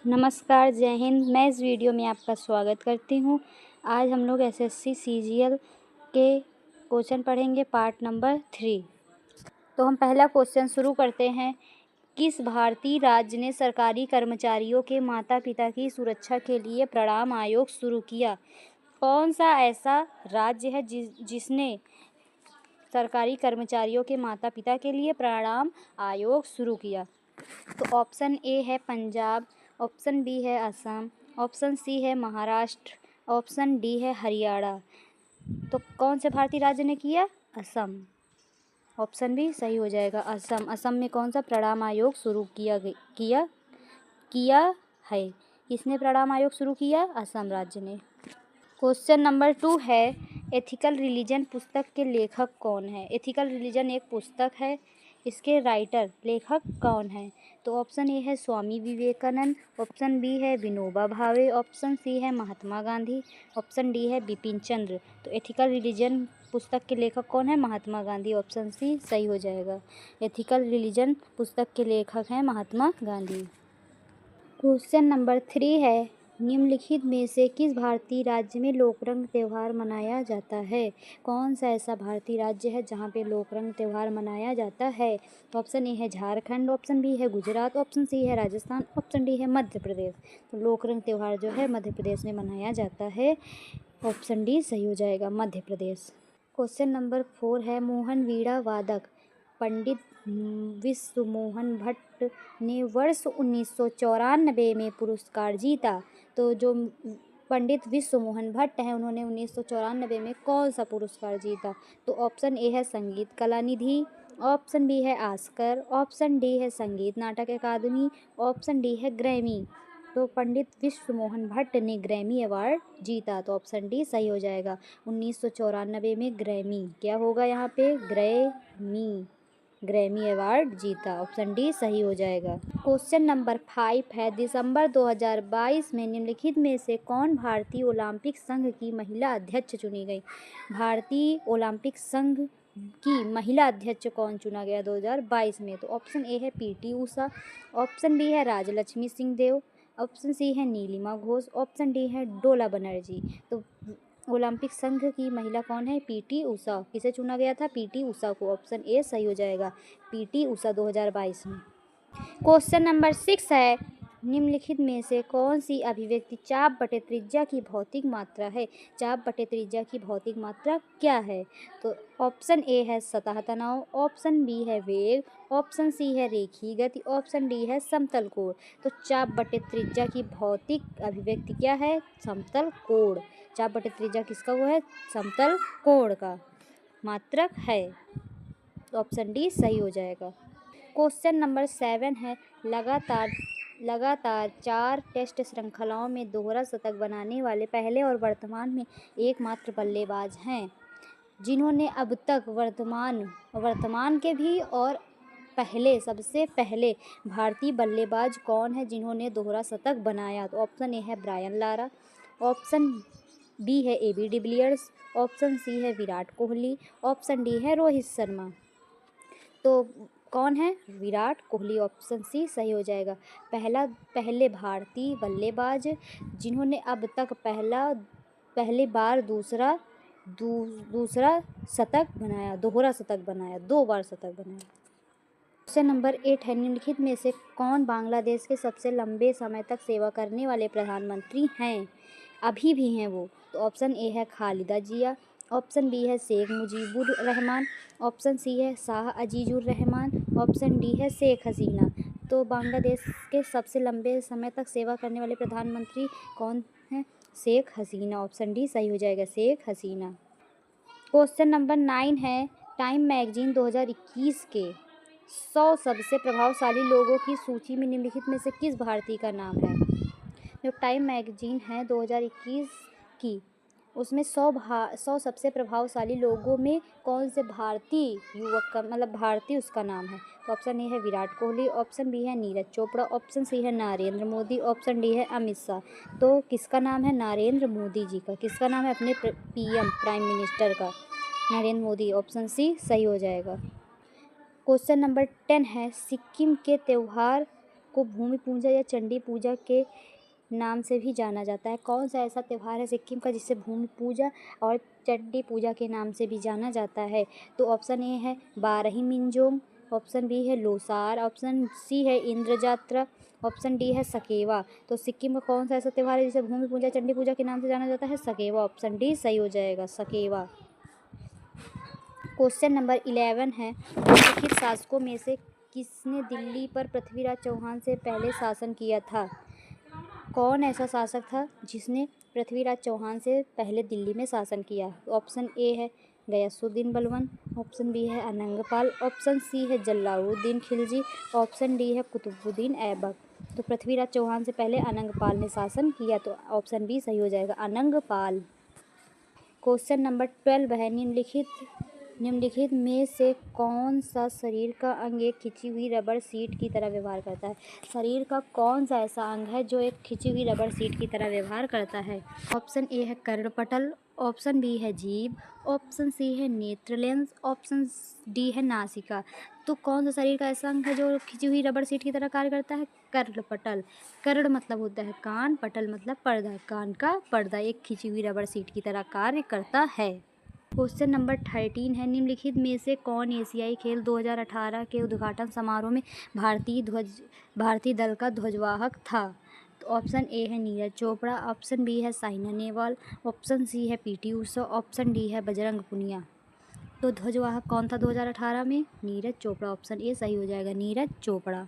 नमस्कार, जय हिंद। मैं इस वीडियो में आपका स्वागत करती हूँ। आज हम लोग एसएससी सीजीएल के क्वेश्चन पढ़ेंगे, पार्ट नंबर 3। तो हम पहला क्वेश्चन शुरू करते हैं। किस भारतीय राज्य ने सरकारी कर्मचारियों के माता पिता की सुरक्षा के लिए प्रणाम आयोग शुरू किया? कौन सा ऐसा राज्य है जिसने सरकारी कर्मचारियों के माता पिता के लिए प्रणाम आयोग शुरू किया? तो ऑप्शन ए है पंजाब, ऑप्शन बी है असम, ऑप्शन सी है महाराष्ट्र, ऑप्शन डी है हरियाणा। तो कौन से भारतीय राज्य ने किया? असम। ऑप्शन बी सही हो जाएगा, असम। असम में कौन सा प्रणाम आयोग शुरू किया है? किसने प्रणाम आयोग शुरू किया? असम राज्य ने। क्वेश्चन नंबर 2 है, एथिकल रिलीजन पुस्तक के लेखक कौन है? एथिकल रिलीजन एक पुस्तक है, इसके राइटर लेखक कौन है? तो ऑप्शन ए है स्वामी विवेकानंद, ऑप्शन बी है विनोबा भावे, ऑप्शन सी है महात्मा गांधी, ऑप्शन डी है बिपिन चंद्र। तो एथिकल रिलीजन पुस्तक के लेखक कौन है? महात्मा गांधी। ऑप्शन सी सही हो जाएगा। एथिकल रिलीजन पुस्तक के लेखक हैं महात्मा गांधी। क्वेश्चन नंबर 3 है, निम्नलिखित में से किस भारतीय राज्य में लोकरंग त्यौहार मनाया जाता है? कौन सा ऐसा भारतीय राज्य है जहाँ पे लोकरंग त्यौहार मनाया जाता है? ऑप्शन ए है झारखंड, ऑप्शन बी है गुजरात, ऑप्शन सी है राजस्थान, ऑप्शन डी है मध्य प्रदेश। तो लोकरंग त्यौहार जो है मध्य प्रदेश में मनाया जाता है। ऑप्शन डी सही हो जाएगा, मध्य प्रदेश। क्वेश्चन नंबर 4 है, मोहन वीणा वादक पंडित विश्व मोहन भट्ट ने वर्ष 1994 में पुरस्कार जीता। तो जो पंडित विश्व मोहन भट्ट हैं, उन्होंने 1994 में कौन सा पुरस्कार जीता? तो ऑप्शन ए है संगीत कला निधि, ऑप्शन बी है ऑस्कर, ऑप्शन डी है संगीत नाटक अकादमी, ऑप्शन डी है ग्रैमी। तो पंडित विश्व मोहन भट्ट ने ग्रैमी अवार्ड जीता। तो ऑप्शन डी सही हो जाएगा, 1994 में ग्रैमी। क्या होगा यहाँ पे? ग्रैमी अवार्ड जीता। ऑप्शन डी सही हो जाएगा। क्वेश्चन नंबर 5 है, दिसंबर 2022 में निम्नलिखित में से कौन भारतीय ओलंपिक संघ की महिला अध्यक्ष चुनी गई? भारतीय ओलंपिक संघ की महिला अध्यक्ष कौन चुना गया 2022 में? तो ऑप्शन ए है पीटी उषा, ऑप्शन बी है राजलक्ष्मी सिंह देव, ऑप्शन सी है नीलिमा घोष, ऑप्शन डी है डोला बनर्जी। तो ओलंपिक संघ की महिला कौन है? पीटी उषा। किसे चुना गया था? पीटी उषा को। ऑप्शन ए सही हो जाएगा, पीटी उषा 2022 में। क्वेश्चन नंबर 6 है, निम्नलिखित में से कौन सी अभिव्यक्ति चाप बटे त्रिज्या की भौतिक मात्रा है? चाप बटे त्रिज्या की भौतिक मात्रा क्या है? तो ऑप्शन ए है सतह तनाव, ऑप्शन बी है वेग, ऑप्शन सी है रेखीय गति, ऑप्शन डी है समतल कोण। तो चाप बटे त्रिज्या की भौतिक अभिव्यक्ति क्या है? समतल कोण। चाप बटे त्रिज्या किसका वो है? समतल कोण का मात्रक है। तो ऑप्शन डी सही हो जाएगा। क्वेश्चन नंबर 7 है, लगातार 4 टेस्ट श्रृंखलाओं में दोहरा शतक बनाने वाले पहले और वर्तमान में एकमात्र बल्लेबाज हैं जिन्होंने अब तक वर्तमान के भी और सबसे पहले भारतीय बल्लेबाज कौन है जिन्होंने दोहरा शतक बनाया? तो ऑप्शन ए है ब्रायन लारा, ऑप्शन बी है एबी डिविलियर्स, ऑप्शन सी है विराट कोहली, ऑप्शन डी है रोहित शर्मा। तो कौन है? विराट कोहली। ऑप्शन सी सही हो जाएगा। पहले भारतीय बल्लेबाज जिन्होंने अब तक पहली बार दूसरा शतक बनाया, दोहरा शतक बनाया, 2 बार शतक बनाया। क्वेश्चन नंबर 8 है, निम्नलिखित में से कौन बांग्लादेश के सबसे लंबे समय तक सेवा करने वाले प्रधानमंत्री हैं? अभी भी हैं वो। तो ऑप्शन ए है खालिदा जिया, ऑप्शन बी है शेख मुजीबुर रहमान, ऑप्शन सी है शाह अजीजुर रहमान, ऑप्शन डी है शेख हसीना। तो बांग्लादेश के सबसे लंबे समय तक सेवा करने वाले प्रधानमंत्री कौन हैं? शेख हसीना। ऑप्शन डी सही हो जाएगा, शेख हसीना। क्वेश्चन नंबर 9 है, टाइम मैगजीन 2021 के 100 सबसे प्रभावशाली लोगों की सूची में निम्नलिखित में से किस भारतीय का नाम है? जो टाइम मैगजीन है 2021 की, उसमें 100 सबसे प्रभावशाली लोगों में कौन से भारतीय युवक का भारतीय उसका नाम है? तो ऑप्शन ए है विराट कोहली, ऑप्शन बी है नीरज चोपड़ा, ऑप्शन सी है नरेंद्र मोदी, ऑप्शन डी है अमित शाह। तो किसका नाम है? नरेंद्र मोदी जी का। किसका नाम है? अपने पीएम प्राइम मिनिस्टर का, नरेंद्र मोदी। ऑप्शन सी सही हो जाएगा। क्वेश्चन नंबर 10 है, सिक्किम के त्योहार को भूमि पूजा या चंडी पूजा के नाम से भी जाना जाता है। कौन सा ऐसा त्यौहार है सिक्किम का जिसे भूमि पूजा और चंडी पूजा के नाम से भी जाना जाता है? तो ऑप्शन ए है बारही मिंजोंग, ऑप्शन बी है लोसार, ऑप्शन सी है इंद्र जात्रा, ऑप्शन डी है सकेवा। तो सिक्किम का कौन सा ऐसा त्यौहार है जिसे भूमि पूजा चंडी पूजा के नाम से जाना जाता है? सकेवा। ऑप्शन डी सही हो जाएगा, सकेवा। क्वेश्चन नंबर 11 है, निम्नलिखित शासकों में से किसने दिल्ली पर पृथ्वीराज चौहान से पहले शासन किया था? कौन ऐसा शासक था जिसने पृथ्वीराज चौहान से पहले दिल्ली में शासन किया? ऑप्शन ए है गयासुद्दीन बलबन, ऑप्शन बी है अनंगपाल, ऑप्शन सी है जलालुद्दीन खिलजी, ऑप्शन डी है कुतुबुद्दीन ऐबक। तो पृथ्वीराज चौहान से पहले अनंगपाल ने शासन किया, तो ऑप्शन बी सही हो जाएगा, अनंगपाल। क्वेश्चन नंबर 12 है, निम्नलिखित में से कौन सा शरीर का अंग एक खिंची हुई रबड़ सीट की तरह व्यवहार करता है? शरीर का कौन सा ऐसा अंग है जो एक खिंची हुई रबड़ सीट की तरह व्यवहार करता है? ऑप्शन ए है कर्णपटल, ऑप्शन बी है जीभ, ऑप्शन सी है नेत्र लेंस, ऑप्शन डी है नासिका। तो कौन सा शरीर का ऐसा अंग है जो खिंची हुई रबड़ सीट की तरह कार्य करता है? कर्णपटल। कर्ण मतलब होता है कान, पटल मतलब पर्दा, कान का पर्दा एक खिंची हुई रबड़ सीट की तरह कार्य करता है। क्वेश्चन नंबर 13 है, निम्नलिखित में से कौन एशियाई खेल 2018 के उद्घाटन समारोह में भारतीय दल का ध्वजवाहक था? तो ऑप्शन ए है नीरज चोपड़ा, ऑप्शन बी है साइना नेहवाल, ऑप्शन सी है पीटी उषा, ऑप्शन डी है बजरंग पुनिया। तो ध्वजवाहक कौन था 2018 में? नीरज चोपड़ा। ऑप्शन ए सही हो जाएगा, नीरज चोपड़ा।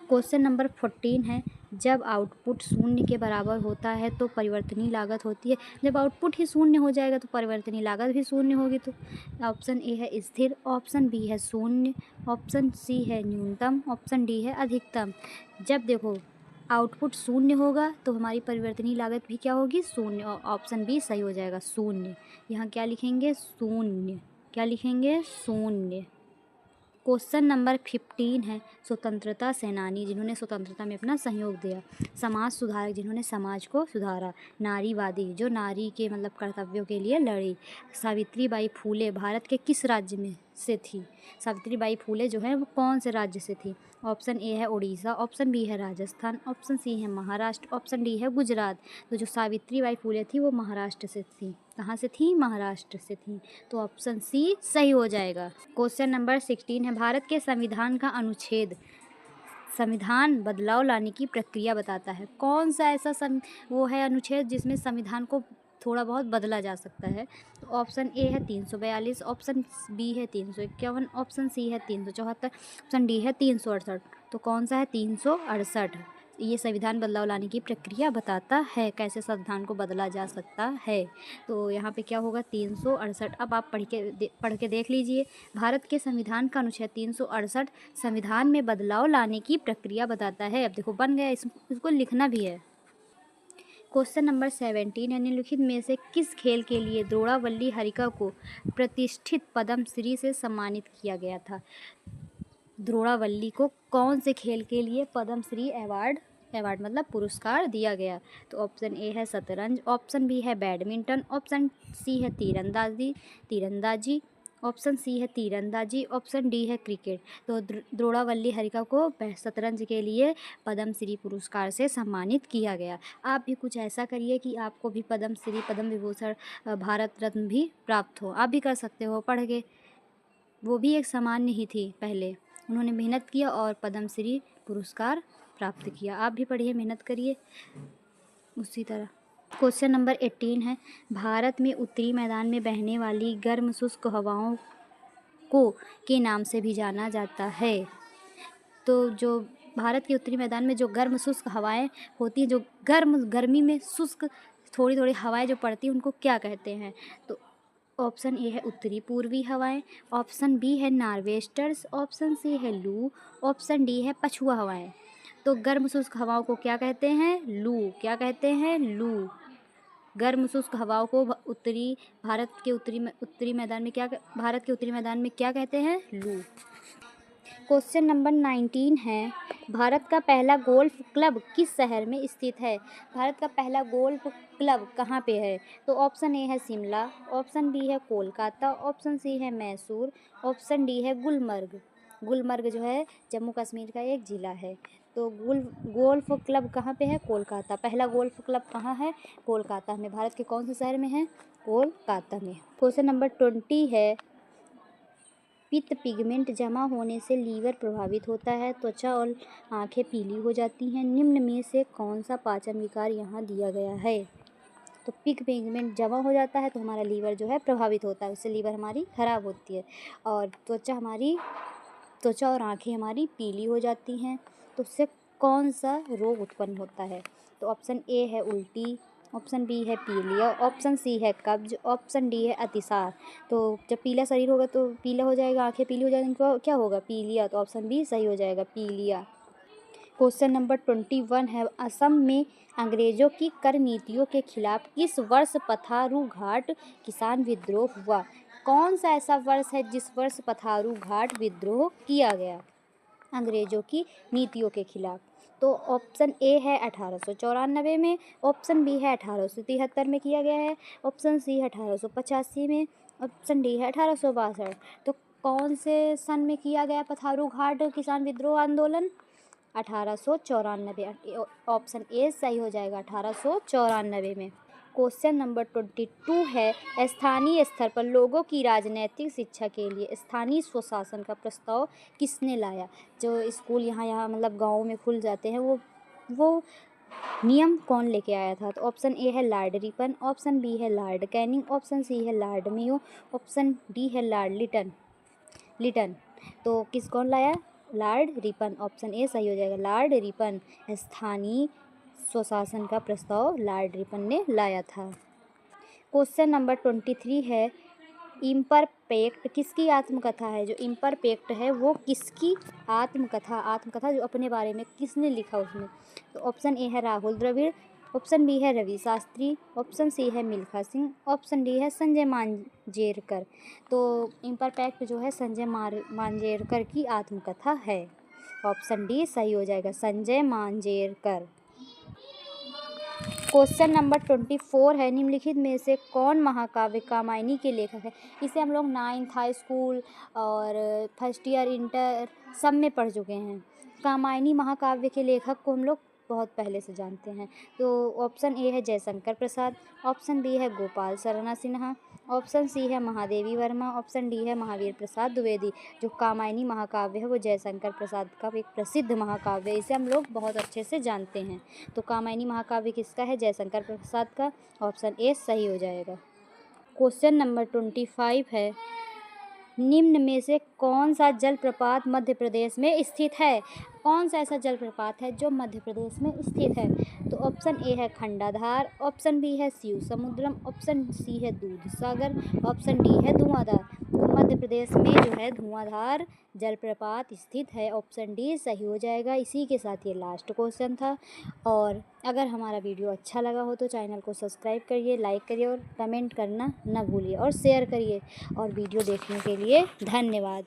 क्वेश्चन नंबर 14 है, जब आउटपुट शून्य के बराबर होता है तो परिवर्तनीय लागत होती है। जब आउटपुट ही शून्य हो जाएगा तो परिवर्तनीय लागत भी शून्य होगी। तो ऑप्शन ए है स्थिर, ऑप्शन बी है शून्य, ऑप्शन सी है न्यूनतम, ऑप्शन डी है अधिकतम। जब देखो आउटपुट शून्य होगा तो हमारी परिवर्तनीय लागत भी क्या होगी? शून्य। और ऑप्शन बी सही हो जाएगा, शून्य। यहाँ क्या लिखेंगे? शून्य। क्या लिखेंगे? शून्य। क्वेश्चन नंबर 15 है, स्वतंत्रता सेनानी जिन्होंने स्वतंत्रता में अपना सहयोग दिया, समाज सुधारक जिन्होंने समाज को सुधारा, नारीवादी जो नारी के मतलब कर्तव्यों के लिए लड़ी। सावित्रीबाई फूले भारत के किस राज्य में से थी? सावित्रीबाई फूले जो है वो कौन से राज्य से थी? ऑप्शन ए है उड़ीसा, ऑप्शन बी है राजस्थान, ऑप्शन सी है महाराष्ट्र, ऑप्शन डी है गुजरात। तो जो सावित्रीबाई फूले थी वो महाराष्ट्र से थी। कहाँ से थी? महाराष्ट्र से थी। तो ऑप्शन सी सही हो जाएगा। क्वेश्चन नंबर 16 है, भारत के संविधान का अनुच्छेद संविधान बदलाव लाने की प्रक्रिया बताता है। कौन सा ऐसा वो है अनुच्छेद जिसमें संविधान को थोड़ा बहुत बदला जा सकता है? तो ऑप्शन ए है 342, ऑप्शन बी है 351, ऑप्शन सी है 374, ऑप्शन डी है 368। तो कौन सा है? 368। ये संविधान बदलाव लाने की प्रक्रिया बताता है, कैसे संविधान को बदला जा सकता है। तो यहाँ पे क्या होगा? 368। अब आप पढ़ के देख लीजिए। भारत के संविधान का अनुच्छेद 368 संविधान में बदलाव लाने की प्रक्रिया बताता है। अब देखो बन गया, इसको लिखना भी है। क्वेश्चन नंबर 17 है, निम्नलिखित में से किस खेल के लिए द्रोणावल्ली हरिका को प्रतिष्ठित पद्मश्री से सम्मानित किया गया था? द्रोणावल्ली को कौन से खेल के लिए पद्मश्री अवार्ड मतलब पुरस्कार दिया गया? तो ऑप्शन ए है शतरंज, ऑप्शन बी है बैडमिंटन, ऑप्शन सी है तीरंदाजी, ऑप्शन सी है तीरंदाजी, ऑप्शन डी है क्रिकेट। तो द्रोणावल्ली हरिका को शतरंज के लिए पद्मश्री पुरस्कार से सम्मानित किया गया। आप भी कुछ ऐसा करिए कि आपको भी पद्मश्री, पद्म विभूषण, भारत रत्न भी प्राप्त हो। आप भी कर सकते हो पढ़ के। वो भी एक सामान्य ही थी पहले, उन्होंने मेहनत किया और पद्मश्री पुरस्कार प्राप्त किया। आप भी पढ़िए, मेहनत करिए उसी तरह। क्वेश्चन नंबर 18 है, भारत में उत्तरी मैदान में बहने वाली गर्म शुष्क हवाओं को के नाम से भी जाना जाता है। तो जो भारत के उत्तरी मैदान में जो गर्म शुष्क हवाएं होती हैं, जो गर्मी में शुष्क थोड़ी थोड़ी हवाएं जो पड़ती हैं, उनको क्या कहते हैं? तो ऑप्शन ए है उत्तरी पूर्वी हवाएं, ऑप्शन बी है नॉर्वेस्टर्स, ऑप्शन सी है लू, ऑप्शन डी है पछुआ हवाएं। तो गर्म शुष्क हवाओं को क्या कहते हैं? लू। क्या कहते हैं? लू। गर्म शुष्क हवाओं को भारत के उत्तरी मैदान में क्या कहते हैं? लू। क्वेश्चन नंबर 19 है, भारत का पहला गोल्फ क्लब किस शहर में स्थित है? भारत का पहला गोल्फ क्लब कहाँ पे है? तो ऑप्शन ए है शिमला, ऑप्शन बी है कोलकाता, ऑप्शन सी है मैसूर, ऑप्शन डी है गुलमर्ग। गुलमर्ग जो है जम्मू कश्मीर का एक ज़िला है। तो गोल्फ क्लब कहाँ पे है? कोलकाता। पहला गोल्फ क्लब कहाँ है? कोलकाता में। भारत के कौन से शहर में है? कोलकाता में। क्वेश्चन नंबर 20 है, पित्त पिगमेंट जमा होने से लीवर प्रभावित होता है, त्वचा और आंखें पीली हो जाती हैं। निम्न में से कौन सा पाचन विकार यहाँ दिया गया है? तो पिगमेंट जमा हो जाता है तो हमारा लीवर जो है प्रभावित होता है, उससे लीवर हमारी खराब होती है और त्वचा और आंखें हमारी पीली हो जाती हैं। तो उससे कौन सा रोग उत्पन्न होता है? तो ऑप्शन ए है उल्टी, ऑप्शन बी है पीलिया, ऑप्शन सी है कब्ज, ऑप्शन डी है अतिसार। तो जब पीला शरीर होगा तो पीला हो जाएगा, आंखें पीली हो जाएंगी तो क्या होगा? पीलिया। तो ऑप्शन बी सही हो जाएगा, पीलिया। क्वेश्चन नंबर 21 है, असम में अंग्रेजों की कर नीतियों के खिलाफ किस वर्ष पथारू घाट किसान विद्रोह हुआ? कौन सा ऐसा वर्ष है जिस वर्ष पथारू घाट विद्रोह किया गया अंग्रेजों की नीतियों के खिलाफ? तो ऑप्शन ए है 1894 में, ऑप्शन बी है 1873 में किया गया है, ऑप्शन सी है 1885 में, ऑप्शन डी है 1862। तो कौन से सन में किया गया पथारू घाट किसान विद्रोह आंदोलन? 1894। ऑप्शन ए सही हो जाएगा, 1894 में। क्वेश्चन नंबर 22 है, स्थानीय स्तर पर लोगों की राजनीतिक शिक्षा के लिए स्थानीय स्वशासन का प्रस्ताव किसने लाया? जो स्कूल यहाँ मतलब गाँव में खुल जाते हैं वो नियम कौन लेके आया था? तो ऑप्शन ए है लॉर्ड रिपन, ऑप्शन बी है लॉर्ड कैनिंग, ऑप्शन सी है लॉर्ड मेयो, ऑप्शन डी है लॉर्ड लिटन। तो कौन लाया? Lord Ripon. ऑप्शन ए सही हो जाएगा, लॉर्ड रिपन। स्थानीय स्वशासन का प्रस्ताव लॉर्ड रिपन ने लाया था। क्वेश्चन नंबर 23 है, इम्परफेक्ट किसकी आत्मकथा है? जो इम्परफेक्ट है वो किसकी आत्मकथा जो अपने बारे में किसने लिखा उसमें? तो ऑप्शन ए है राहुल द्रविड़, ऑप्शन बी है रवि शास्त्री, ऑप्शन सी है मिल्खा सिंह, ऑप्शन डी है संजय मांजरेकर। तो इम्परफेक्ट जो है संजय मांजरेकर की आत्मकथा है। ऑप्शन डी सही हो जाएगा, संजय मांजरेकर। क्वेश्चन नंबर 24 है, निम्नलिखित में से कौन महाकाव्य कामायनी के लेखक है? इसे हम लोग 9th हाई स्कूल और फर्स्ट ईयर इंटर सब में पढ़ चुके हैं। कामायनी महाकाव्य के लेखक को हम लोग बहुत पहले से जानते हैं। तो ऑप्शन ए है जयशंकर प्रसाद, ऑप्शन बी है गोपाल शरण सिन्हा, ऑप्शन सी है महादेवी वर्मा, ऑप्शन डी है महावीर प्रसाद द्विवेदी। जो कामायनी महाकाव्य है वो जयशंकर प्रसाद का एक प्रसिद्ध महाकाव्य है, इसे हम लोग बहुत अच्छे से जानते हैं। तो कामायनी महाकाव्य किसका है? जयशंकर प्रसाद का। ऑप्शन ए सही हो जाएगा। क्वेश्चन नंबर 25 है, निम्न में से कौन सा जलप्रपात मध्य प्रदेश में स्थित है? कौन सा ऐसा जलप्रपात है जो मध्य प्रदेश में स्थित है? तो ऑप्शन ए है खंडाधार, ऑप्शन बी है शिव समुद्रम, ऑप्शन सी है दूध सागर, ऑप्शन डी है धुआंधार। तो मध्य प्रदेश में जो है धुआंधार जलप्रपात स्थित है। ऑप्शन डी सही हो जाएगा। इसी के साथ ये लास्ट क्वेश्चन था। और अगर हमारा वीडियो अच्छा लगा हो तो चैनल को सब्सक्राइब करिए, लाइक करिए और कमेंट करना न भूलिए और शेयर करिए। और वीडियो देखने के लिए धन्यवाद।